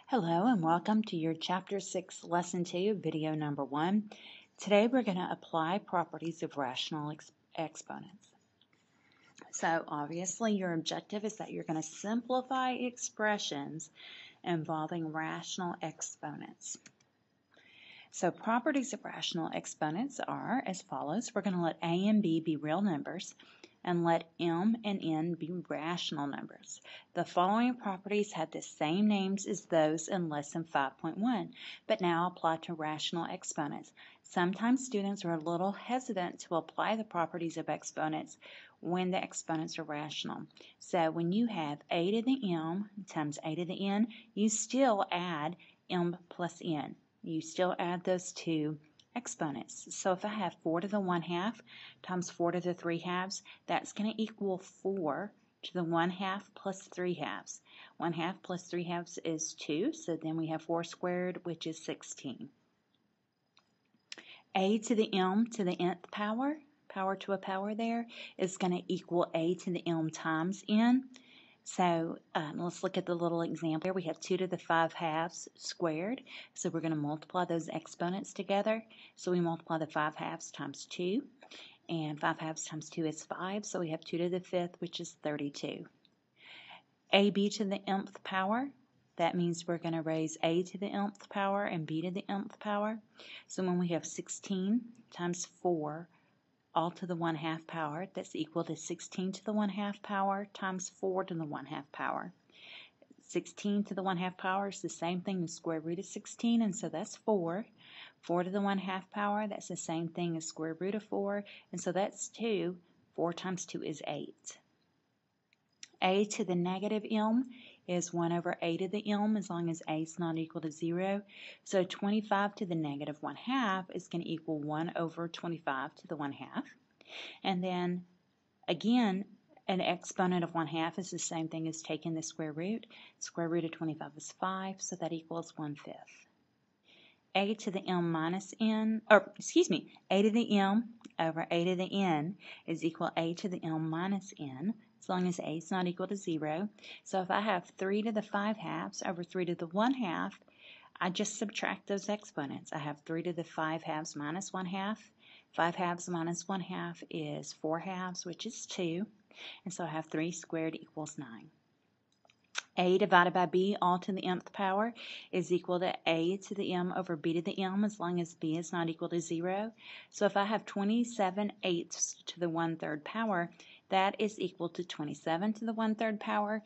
Hello and welcome to your Chapter 6, Lesson 2, video number 1. Today we're going to apply properties of rational exponents. So obviously your objective is that you're going to simplify expressions involving rational exponents. So properties of rational exponents are as follows. We're going to let A and B be real numbers and let M and N be rational numbers. The following properties have the same names as those in Lesson 5.1, but now apply to rational exponents. Sometimes students are a little hesitant to apply the properties of exponents when the exponents are rational. So when you have a to the m times a to the n, you still add m plus n. You still add those two exponents. So if I have 4 to the 1/2 times 4 to the 3/2, that's going to equal 4 to the 1/2 plus 3/2. 1/2 plus 3/2 is 2, so then we have 4 squared, which is 16. A to the m to the nth power, power to a power there, is going to equal a to the m times n. So let's look at the little example here. We have 2 to the 5/2 squared. So we're going to multiply those exponents together. So we multiply the 5/2 times 2. And 5/2 times 2 is 5. So we have 2 to the 5th, which is 32. AB to the nth power. That means we're going to raise a to the nth power and b to the nth power. So when we have 16 times 4 all to the 1/2 power, that's equal to 16 to the 1/2 power times 4 to the 1/2 power. 16 to the 1/2 power is the same thing as square root of 16, and so that's 4. 4 to the 1/2 power, that's the same thing as square root of 4, and so that's 2. 4 times 2 is 8. A to the negative m is 1 over a to the m as long as a is not equal to 0. So 25 to the negative 1/2 is going to equal 1 over 25 to the 1/2. And then again, an exponent of 1/2 is the same thing as taking the square root. Square root of 25 is 5, so that equals 1/5. A to the m minus n, a to the m over a to the n is equal a to the m minus n, as long as a is not equal to 0. So if I have 3 to the 5/2 over 3 to the 1/2, I just subtract those exponents. I have 3 to the 5/2 minus 1/2. 5/2 minus 1/2 is 4/2, which is 2. And so I have 3 squared equals 9. A divided by b all to the nth power is equal to a to the m over b to the m as long as b is not equal to 0. So if I have 27/8 to the 1/3 power, that is equal to 27 to the 1/3 power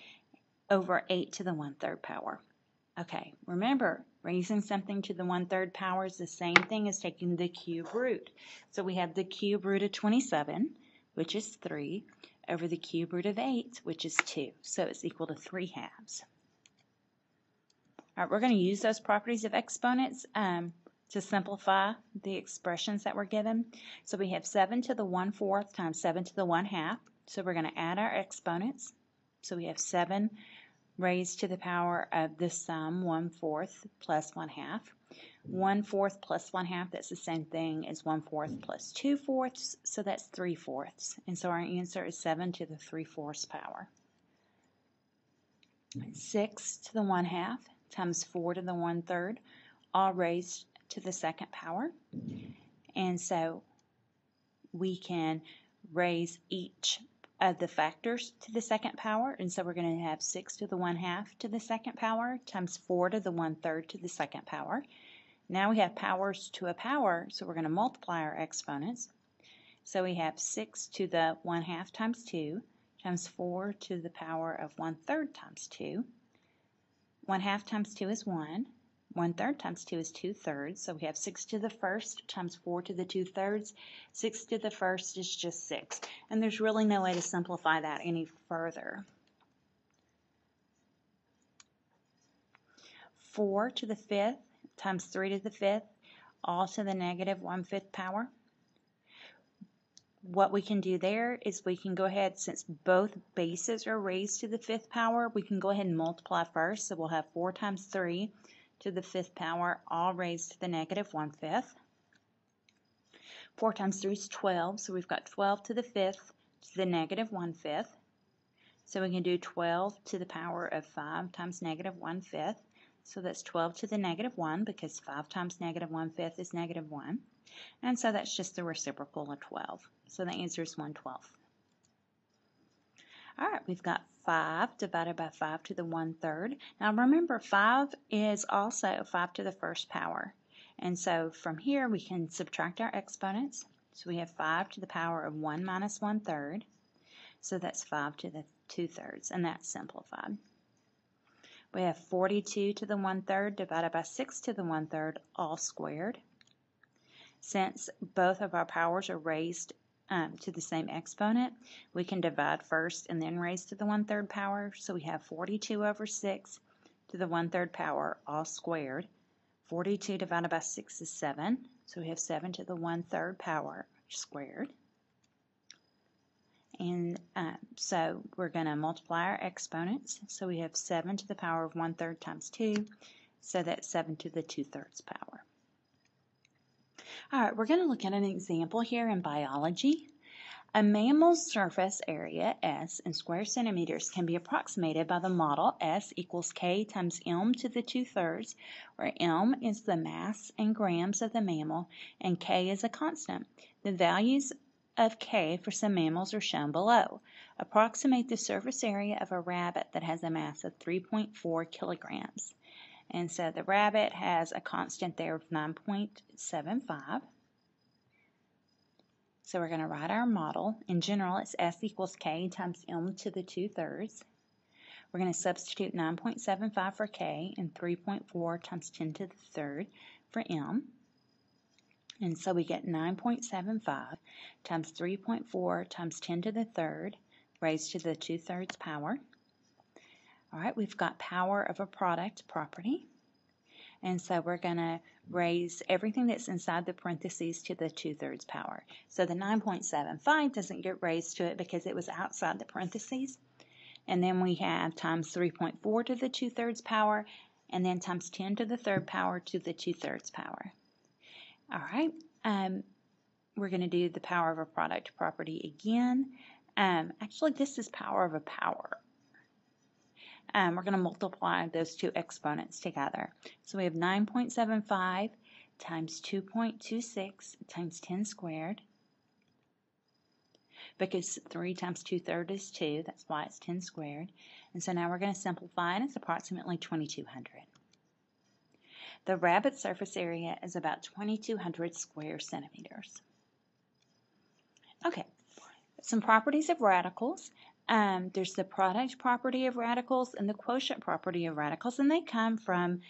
over 8 to the 1/3 power. Okay, remember, raising something to the 1/3 power is the same thing as taking the cube root. So we have the cube root of 27, which is 3, over the cube root of 8, which is 2. So it's equal to 3/2. All right, we're going to use those properties of exponents to simplify the expressions that we're given. So we have 7 to the 1/4 times 7 to the 1/2. So we're going to add our exponents. So we have 7 raised to the power of the sum 1/4 plus 1/2. 1/4 plus 1/2, that's the same thing as 1/4 plus 2/4, so that's 3/4. And so our answer is 7 to the 3/4 power. 6 to the 1/2 times 4 to the 1/3, all raised to the second power. And so we can raise each of the factors to the second power, and so we're going to have 6 to the 1/2 to the second power times 4 to the 1/3 to the second power. Now we have powers to a power, so we're going to multiply our exponents. So we have 6 to the 1/2 times 2 times 4 to the power of 1/3 times 2. 1/2 times 2 is 1. 1/3 times 2 is 2/3, so we have 6 to the 1st times 4 to the 2/3. 6 to the 1st is just 6, and there's really no way to simplify that any further. 4 to the 5th times 3 to the 5th, all to the negative 1/5 power. What we can do there is we can go ahead, since both bases are raised to the 5th power, we can go ahead and multiply first. So we'll have 4 times 3 to the 5th power, all raised to the negative 1/5. 4 times 3 is 12, so we've got 12 to the 5th to the negative 1/5. So we can do 12 to the power of 5 times negative 1/5. So that's 12 to the negative 1 because 5 times negative 1/5 is negative 1. And so that's just the reciprocal of 12. So the answer is 1/12. All right, we've got 5 divided by 5 to the 1/3. Now remember, 5 is also 5 to the first power. And so from here we can subtract our exponents. So we have 5 to the power of 1 minus 1/3. So that's 5 to the 2/3, and that's simplified. We have 42 to the 1/3 divided by 6 to the 1/3, all squared. Since both of our powers are raised to the same exponent, we can divide first and then raise to the 1/3 power. So we have 42 over 6 to the 1/3 power, all squared. 42 divided by 6 is 7, so we have 7 to the 1/3 power squared. And so we're going to multiply our exponents. So we have 7 to the power of 1/3 times 2, so that's 7 to the 2/3 power. All right, we're going to look at an example here in biology. A mammal's surface area, S, in square centimeters can be approximated by the model S equals K times M to the 2/3, where M is the mass in grams of the mammal and K is a constant. The values of K for some mammals are shown below. Approximate the surface area of a rabbit that has a mass of 3.4 kilograms. And so the rabbit has a constant there of 9.75. So we're going to write our model. In general, it's S equals K times M to the 2/3. We're going to substitute 9.75 for K and 3.4 times 10 to the 3rd for M. And so we get 9.75 times 3.4 times 10 to the 3rd raised to the 2/3 power. All right, we've got power of a product property. And so we're going to raise everything that's inside the parentheses to the 2/3 power. So the 9.75 doesn't get raised to it because it was outside the parentheses. And then we have times 3.4 to the 2/3 power, and then times 10 to the 3rd power to the 2/3 power. All right, we're going to do the power of a product property again. Actually, this is power of a power. We're going to multiply those two exponents together. So we have 9.75 times 2.26 times 10 squared. Because 3 times 2/3 is 2, that's why it's 10 squared. And so now we're going to simplify, and it's approximately 2,200. The rabbit surface area is about 2,200 square centimeters. Okay, some properties of radicals. There's the product property of radicals and the quotient property of radicals, and they come from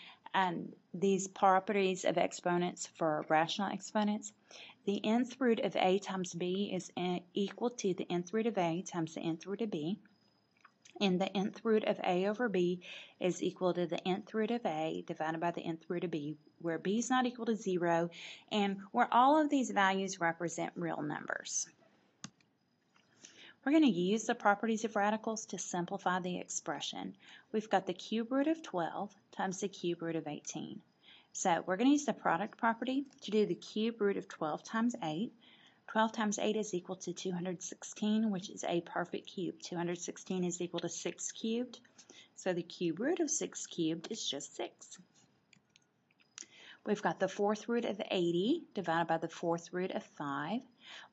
these properties of exponents for rational exponents. The nth root of a times b is equal to the nth root of a times the nth root of b. And the nth root of a over b is equal to the nth root of a divided by the nth root of b, where b is not equal to 0, and where all of these values represent real numbers. We're going to use the properties of radicals to simplify the expression. We've got the cube root of 12 times the cube root of 18. So we're going to use the product property to do the cube root of 12 times 8. 12 times 8 is equal to 216, which is a perfect cube. 216 is equal to 6 cubed. So the cube root of 6 cubed is just 6. We've got the fourth root of 80 divided by the fourth root of 5.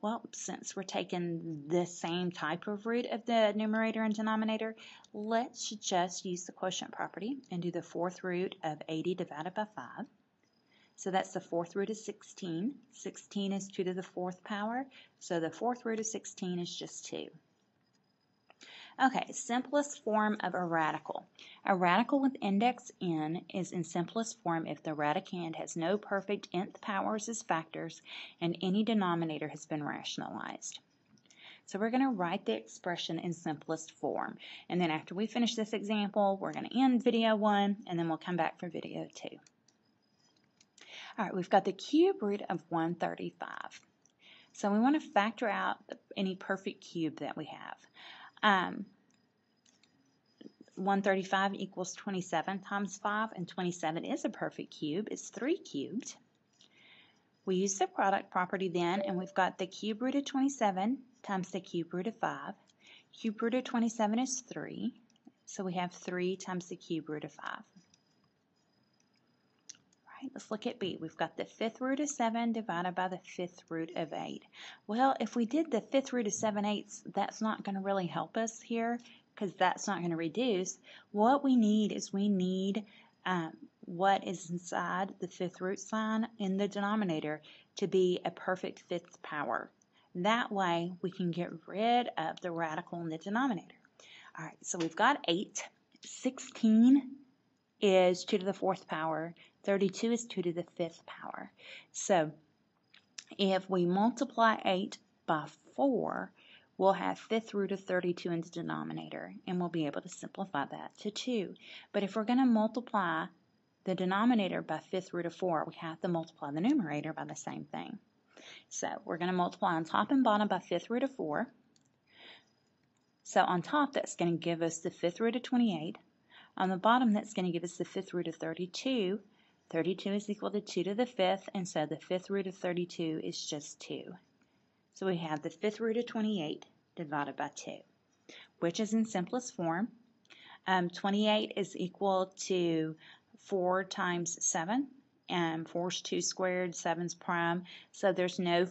Well, since we're taking the same type of root of the numerator and denominator, let's just use the quotient property and do the fourth root of 80 divided by 5. So that's the fourth root of 16. 16 is 2 to the 4th power, so the fourth root of 16 is just 2. Okay, simplest form of a radical. A radical with index n is in simplest form if the radicand has no perfect nth powers as factors and any denominator has been rationalized. So we're going to write the expression in simplest form. And then after we finish this example, we're going to end video 1, and then we'll come back for video 2. All right, we've got the cube root of 135. So we want to factor out any perfect cube that we have. 135 equals 27 times 5, and 27 is a perfect cube. It's 3 cubed. We use the product property then, and we've got the cube root of 27 times the cube root of 5. Cube root of 27 is 3, so we have 3 times the cube root of 5. right, let's look at B. We've got the 5th root of 7 divided by the 5th root of 8. Well, if we did the 5th root of 7/8, that's not going to really help us here because that's not going to reduce. What we need is what is inside the 5th root sign in the denominator to be a perfect 5th power. That way we can get rid of the radical in the denominator. All right, so we've got 8. 16 is 2 to the 4th power. 32 is 2 to the 5th power. So if we multiply 8 by 4, we'll have 5th root of 32 in the denominator, and we'll be able to simplify that to 2. But if we're going to multiply the denominator by 5th root of 4, we have to multiply the numerator by the same thing. So we're going to multiply on top and bottom by 5th root of 4. So on top, that's going to give us the 5th root of 28. On the bottom, that's going to give us the 5th root of 32. 32 is equal to 2 to the 5th, and so the 5th root of 32 is just 2. So we have the 5th root of 28 divided by 2, which is in simplest form. 28 is equal to 4 times 7, and 4 is 2 squared, 7 is prime, so there's no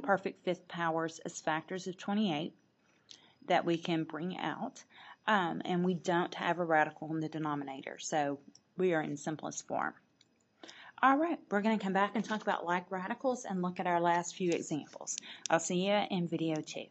perfect 5th powers as factors of 28 that we can bring out, and we don't have a radical in the denominator, so we are in simplest form. All right, we're going to come back and talk about like radicals and look at our last few examples. I'll see you in video 2.